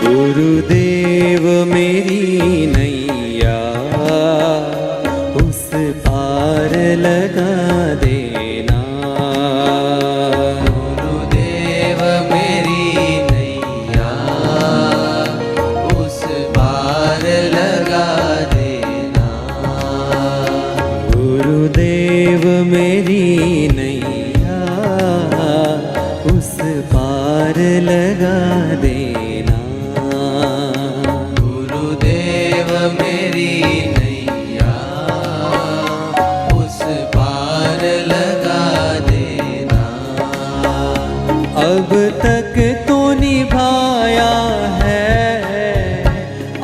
गुरुदेव मेरी नैया उस पार लगा देना। गुरुदेव मेरी नैया उस पार लगा देना। गुरुदेव मेरी नैया उस पार लगा देना। गुरुदेव मेरी नैया उस पार लगा देना। अब तक तो निभाया है,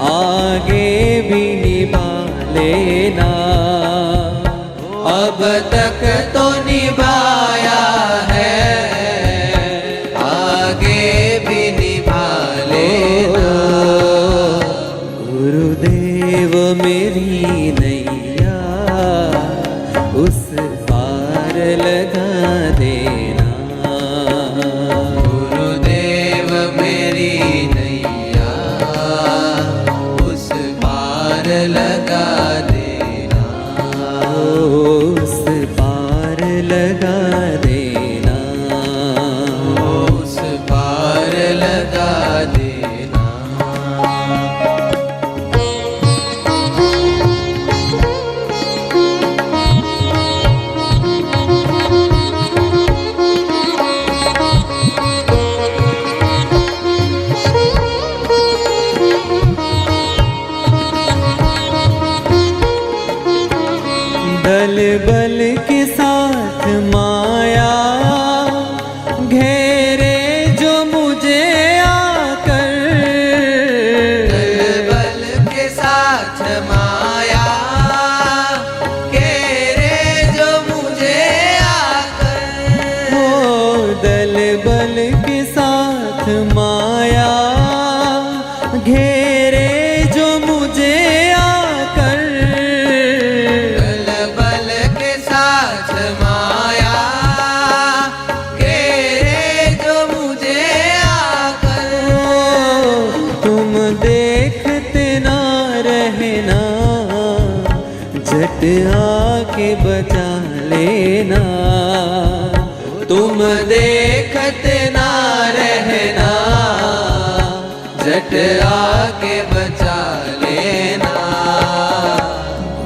आगे भी निभा लेना। अब तक तो निभाया है, आगे भी निभा लेना। गुरुदेव मेरी नैया उस पार लगा देना। गुरुदेव मेरी नैया उस पार लगा देना। उस पार लगा देना। उस पार लगा देना। दल बल के साथ माया घेरे जो मुझे आकर। दल बल के साथ माया घेरे जो मुझे आकर। हो दल बल के साथ माया घेरे जो मुझे आकर। दल बल के साथ माया घेरे जो मुझे आकर। तुम देखते ना रहना, झट आके बचा लेना। तुम देखते ना रहना, झट आके बचा लेना।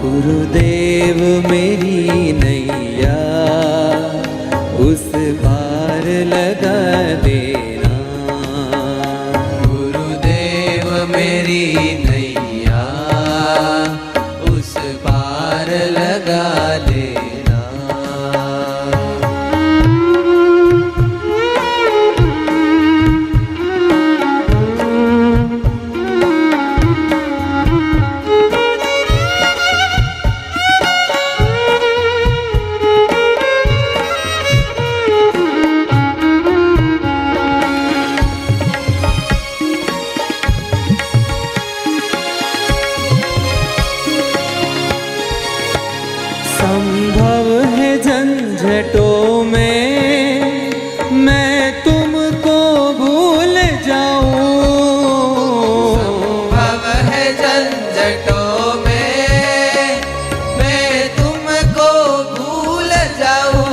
गुरुदेव मेरी नैया उस पार लगा देना। गुरुदेव मेरी नैया उस पार लगा देना। संभव है झंझटों में मैं तुमको भूल जाऊं। संभव है झंझटों में मैं तुमको भूल जाऊं।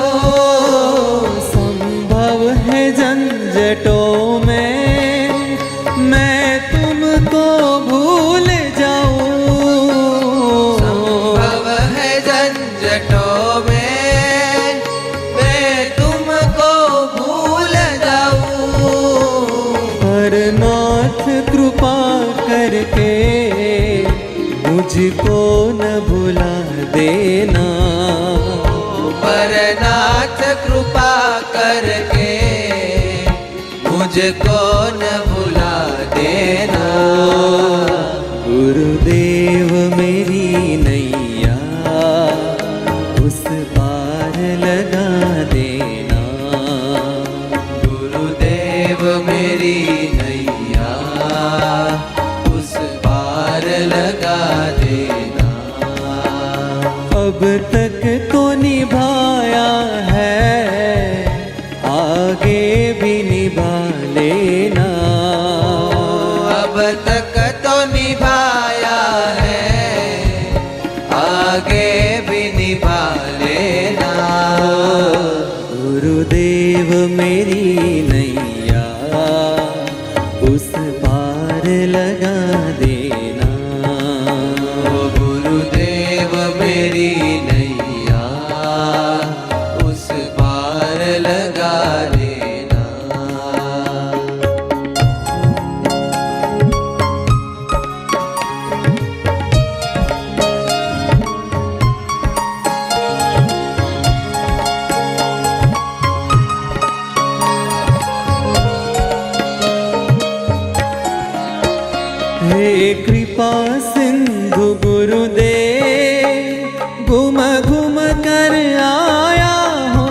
संभव है झंझटों में मैं तुमको भूल जाऊं। संभव है झंझटों में मैं तुमको भूल जाऊं। पर नाथ कृपा करके मुझको न भुला देना। पर नाथ कृपा करके मुझको न भुला देना। गुरुदेव मेरी नैया उस पार लगा देना। गुरुदेव मेरी नैया उस पार लगा देना। अब तक तो निभाया है, आगे भी निभा लेना। अब तक तो निभाया है, आगे भी निभा लेना। गुरुदेव मेरी नैया उस पार लगा देना। ओ गुरुदेव मेरी नैया उस पार लगा देना। हे कृपा सिंधु गुरुदेव घूम घूम कर आया हो।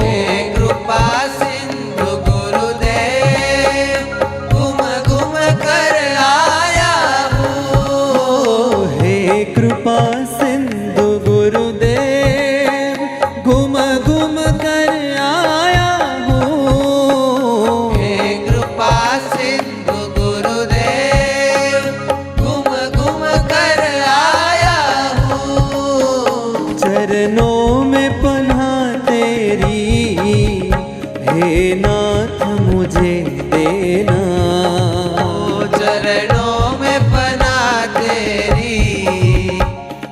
हे कृपा सिंधु गुरुदेव घूम घूम कर आया हूँ। हे कृपा सिंधु गुरुदेव घूम घूम कर आया हो। हे कृपा सिंधु गुरुदेव घूम घूम कर आया हूँ। चरणों में पनाह तेरी हे नाथ मुझे देना। ओ चरणों में पनाह तेरी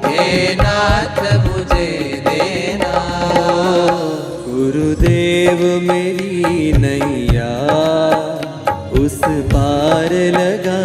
हे नाथ मुझे देना। गुरुदेव मेरी नैया उस पार लगा